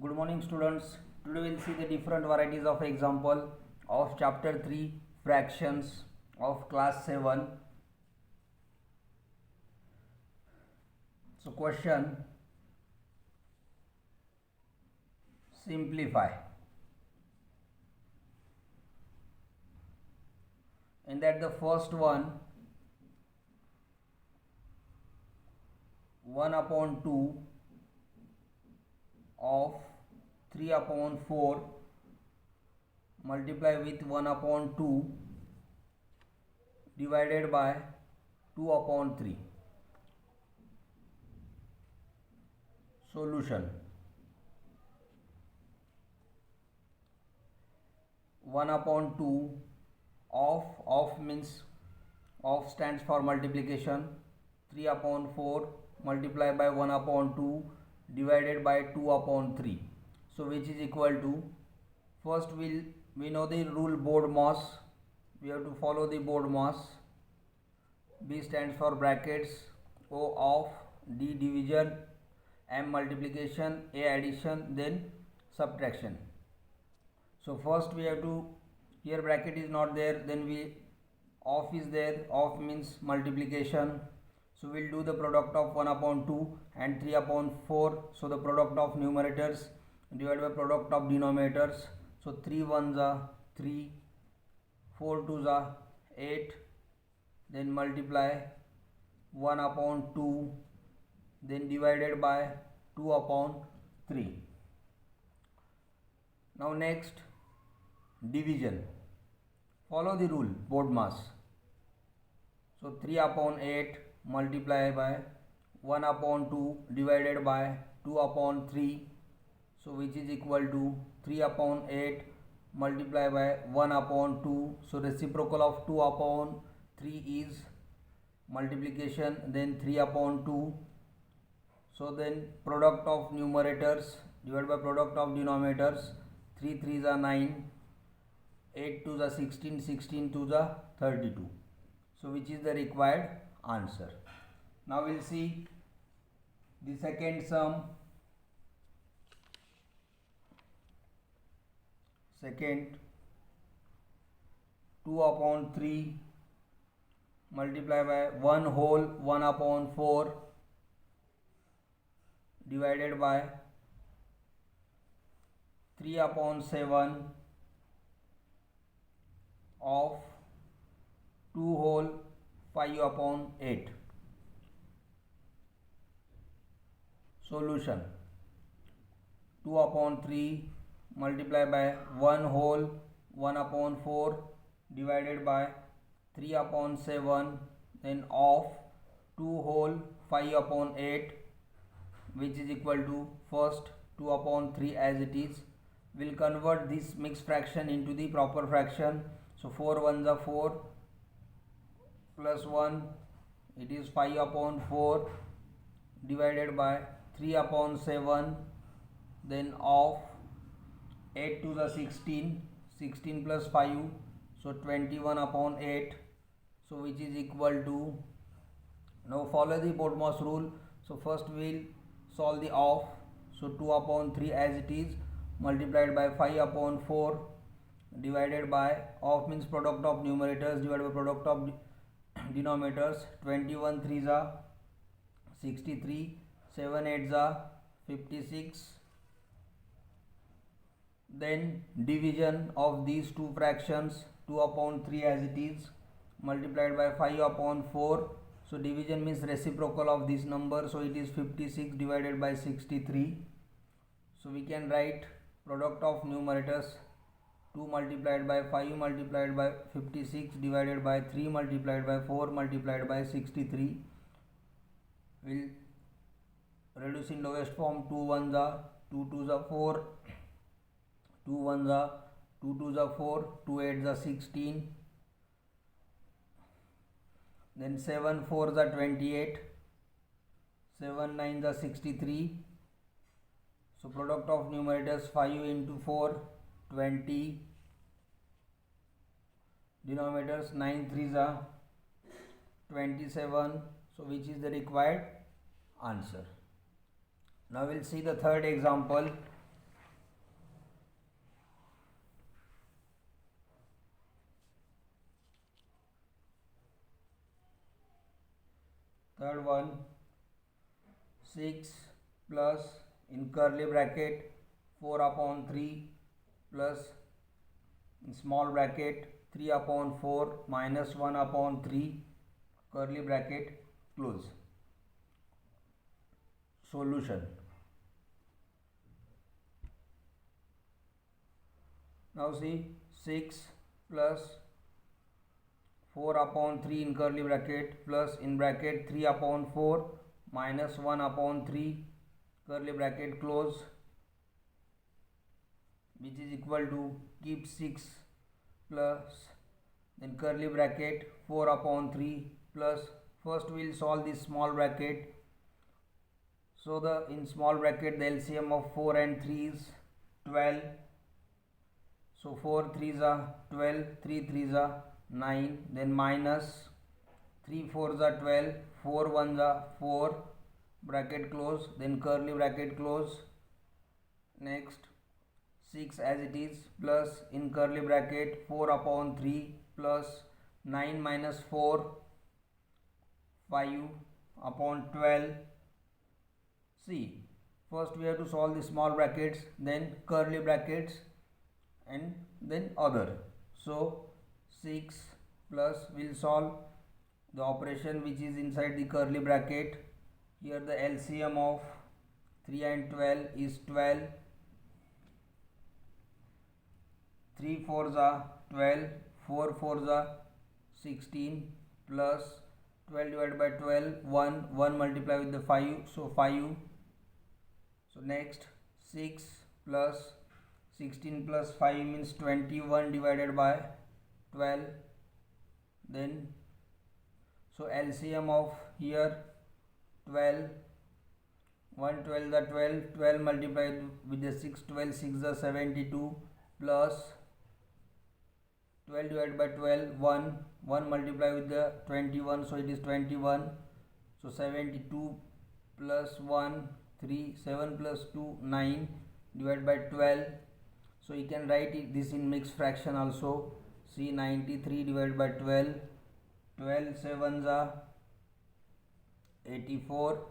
Good morning students. Today we will see the different varieties of example of chapter 3 fractions of class 7. So question, simplify. In that the first one 1 upon 2 of 3 upon 4 multiply with 1 upon 2 divided by 2 upon 3. Solution, 1 upon 2 of means of stands for multiplication, 3 upon 4 multiply by 1 upon 2 divided by 2 upon 3. So which is equal to, first we know the rule BODMAS, we have to follow the BODMAS. B stands for brackets, O of, D division, M multiplication, A addition, then subtraction. So first we have to, here bracket is not there, then we off is there, off means multiplication. So we'll do the product of 1 upon 2 and 3 upon 4. So the product of numerators divided by product of denominators. So 3 ones are 3, 4 twos are 8, then multiply 1 upon 2, then divided by 2 upon 3. Now next, division. Follow the rule BODMAS. So 3 upon 8 multiply by 1 upon 2 divided by 2 upon 3. So which is equal to 3 upon 8 multiply by 1 upon 2. So reciprocal of 2 upon 3 is multiplication, then 3 upon 2. So then product of numerators divided by product of denominators, 3 3s are 9, 8 2s are 16, 16 2s are 32. So which is the required answer. Now we'll see the second sum. Second, 2 upon 3 multiply by 1 whole 1 upon 4 divided by 3 upon 7 of 2 whole 5 upon 8. Solution, 2 upon 3 multiply by 1 whole 1 upon 4 divided by 3 upon 7, then of 2 whole 5 upon 8, which is equal to first 2 upon 3 as it is. We'll convert this mixed fraction into the proper fraction. So 4 ones are 4 plus 1, it is 5 upon 4 divided by 3 upon 7, then of 8 to the 16, 16 plus 5, so 21 upon 8. So which is equal to, now follow the BODMAS rule. So first we'll solve the off. So 2 upon 3 as it is multiplied by 5 upon 4 divided by, off means product of numerators divided by product of denominators, 21 3s are 63, 7 8s are 56. Then division of these two fractions, 2 upon 3 as it is multiplied by 5 upon 4. So division means reciprocal of this number, so it is 56 divided by 63. So we can write product of numerators 2 multiplied by 5 multiplied by 56 divided by 3 multiplied by 4 multiplied by 63. We'll reduce in lowest form, 2 ones are 2 twos are 4, 2 ones are 2 twos are 4, 2 8s are 16, then 7 4s are 28, 7 9s are 63. So product of numerators 5 into 4 20, denominators 9 3s are 27. So which is the required answer. Now we'll see the third example. third one 6 plus in curly bracket 4 upon 3 plus in small bracket 3 upon 4 minus 1 upon 3 curly bracket close. Solution. Now see 6 plus 4 upon 3 in curly bracket plus in bracket 3 upon 4 minus 1 upon 3 curly bracket close, which is equal to keep 6 plus then curly bracket 4 upon 3 plus first we will solve this small bracket. So the in small bracket the LCM of 4 and 3 is 12. So 4 3s are 12, 3 3s are 9, then minus 3 4s are 12, 4 1s are 4, bracket close, then curly bracket close. Next 6 as it is plus in curly bracket 4 upon 3 plus 9 minus 4 5 upon 12. See, first we have to solve the small brackets, then curly brackets and then other. So 6 plus we will solve the operation which is inside the curly bracket. Here the LCM of 3 and 12 is 12. 3 4s are 12, 4 4s are 16 plus 12 divided by 12 1 multiply with the 5, so 5. So next 6 plus 16 plus 5 means 21 divided by 12. Then so LCM of here 12, 1 12 the 12, 12 multiplied with the 6, 12 6 the 72 plus 12 divided by 12 1 multiply with the 21, so it is 21. So 72 plus 1 3, 7 plus 2 9 divided by 12. So you can write it this in mixed fraction also. See 93 divided by 12, 12 7s are 84,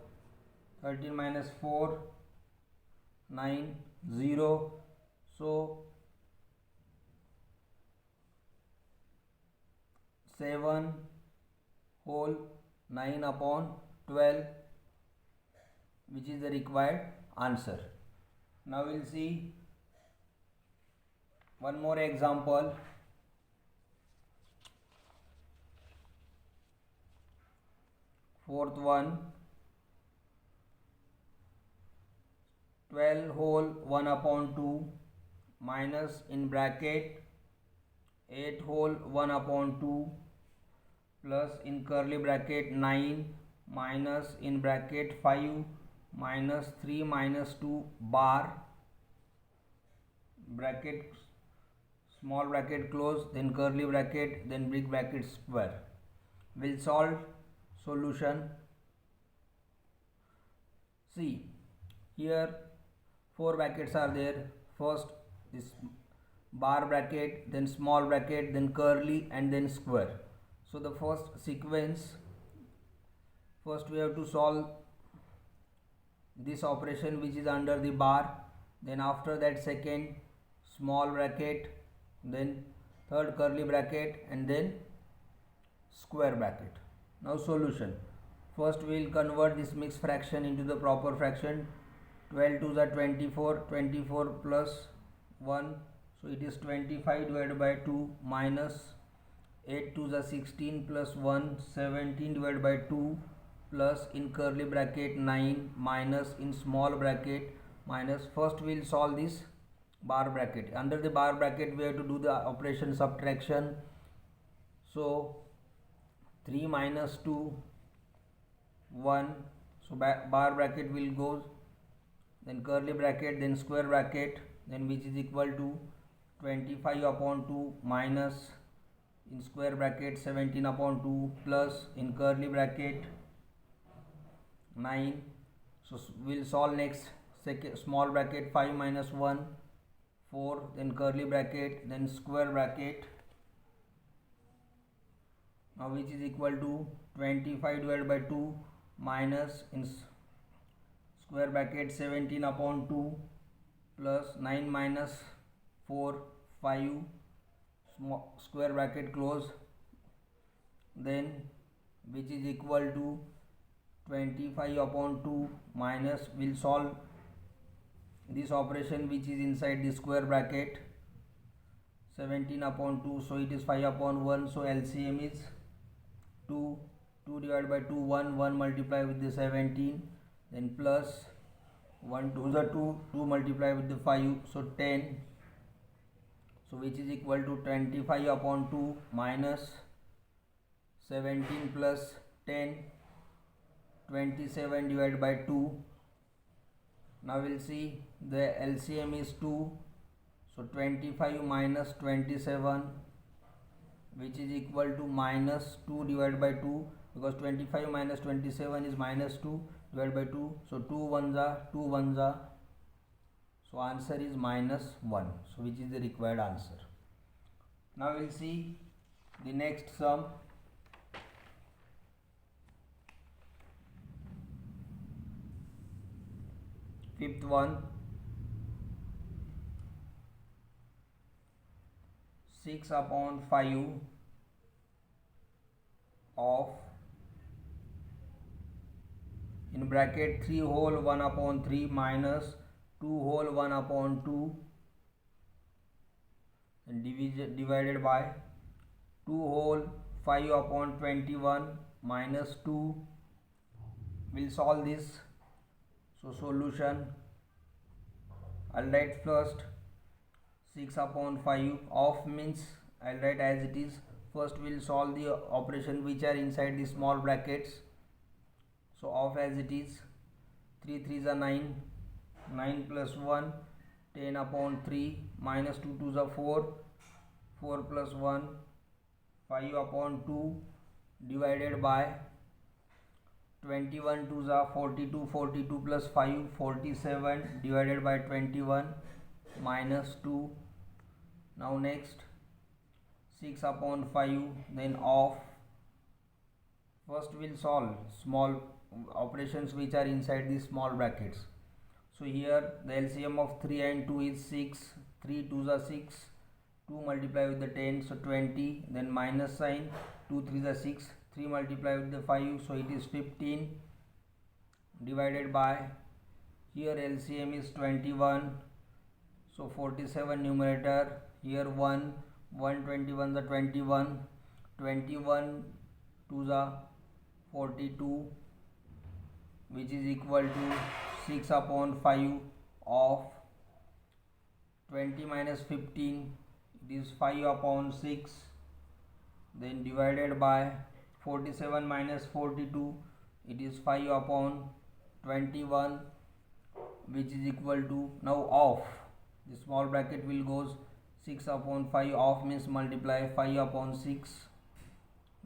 13 minus 4 9 0. So 7 whole 9 upon 12, which is the required answer. Now we will see one more example. Fourth one 12 whole 1 upon 2 minus in bracket 8 whole 1 upon 2 plus in curly bracket 9 minus in bracket 5 minus 3 minus 2 bar, bracket small bracket close, then curly bracket, then big bracket square. We'll solve. Solution. See here 4 brackets are there. First this bar bracket, then small bracket, then curly and then square. So the first sequence, first we have to solve this operation which is under the bar, then after that second small bracket, then third curly bracket and then square bracket. Now solution. First we will convert this mixed fraction into the proper fraction. 12 2s are 24, 24 plus 1, so it is 25 divided by 2 minus 8 2s are 16 plus 1, 17 divided by 2 plus in curly bracket 9 minus in small bracket minus. First we will solve this bar bracket. Under the bar bracket we have to do the operation subtraction. So 3 minus 2 1, so bar bracket will go, then curly bracket, then square bracket, then which is equal to 25 upon 2 minus in square bracket 17 upon 2 plus in curly bracket 9. So we'll solve next. Second small bracket 5 minus 1 4, then curly bracket, then square bracket, now which is equal to 25 divided by 2 minus in square bracket 17 upon 2 plus 9 minus 4 5 square bracket close, then which is equal to 25 upon 2 minus, will solve this operation which is inside the square bracket 17 upon 2, so it is 5 upon 1, so LCM is 2 divided by 2 1 multiply with the 17, then plus 1 2 the 2 multiply with the 5, so 10, so which is equal to 25 upon 2 minus 17 plus 10, 27 divided by 2. Now we'll see the LCM is 2, so 25 minus 27, which is equal to minus 2 divided by 2, because 25 minus 27 is minus 2 divided by 2, so 2 ones are 2 ones are, so answer is minus 1, so which is the required answer. Now we'll see the next sum. Fifth one, 6 upon 5 of in bracket 3 whole 1 upon 3 minus 2 whole 1 upon 2 and divided by 2 whole 5 upon 21 minus 2. We'll solve this. So solution, I'll write first 6 upon 5 of means I'll write as it is. First we'll solve the operation which are inside the small brackets. So of as it is, 3 3s are 9, 9 plus 1, 10 upon 3 minus 2 2s are 4, 4 plus 1, 5 upon 2 divided by 21 2s are 42, 42 plus 5, 47 divided by 21 minus 2. Now next 6 upon 5, then of. First we'll solve small operations which are inside these small brackets. So here the LCM of 3 and 2 is 6, 3 2s are 6, 2 multiply with the 10, so 20, then minus sign, 2 3s are 6, 3 multiply with the 5, so it is 15 divided by, here LCM is 21, so 47 numerator, here 1 121 the 21, 21 2s are 42, which is equal to 6 upon 5 of 20 minus 15, it is 5 upon 6, then divided by 47 minus 42, it is 5 upon 21, which is equal to, now of, the small bracket will goes 6 upon 5, of means multiply 5 upon 6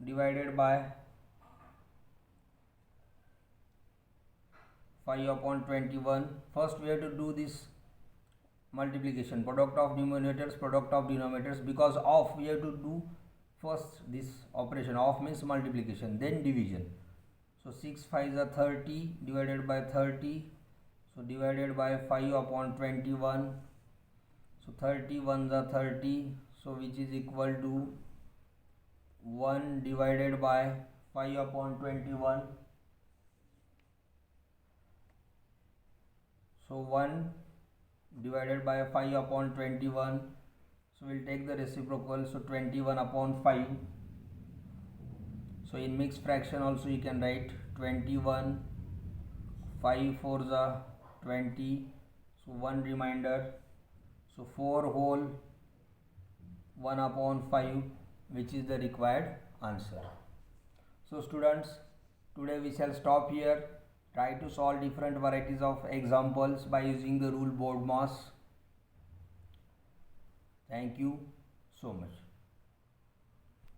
divided by 5 upon 21. First we have to do this multiplication, product of numerators, product of denominators. Because of, we have to do first this operation, of means multiplication, then division. So 6 5s are 30 divided by 30, so divided by 5 upon 21, so 30 1s are 30, so which is equal to 1 divided by 5 upon 21, so 1 divided by 5 upon 21, so we'll take the reciprocal, so 21 upon 5. So in mixed fraction also you can write 21, 5 4s are 20, so 1 remainder, so 4 whole 1 upon 5, which is the required answer. So students, today we shall stop here. Try to solve different varieties of examples by using the rule BORDMAS. Thank you so much.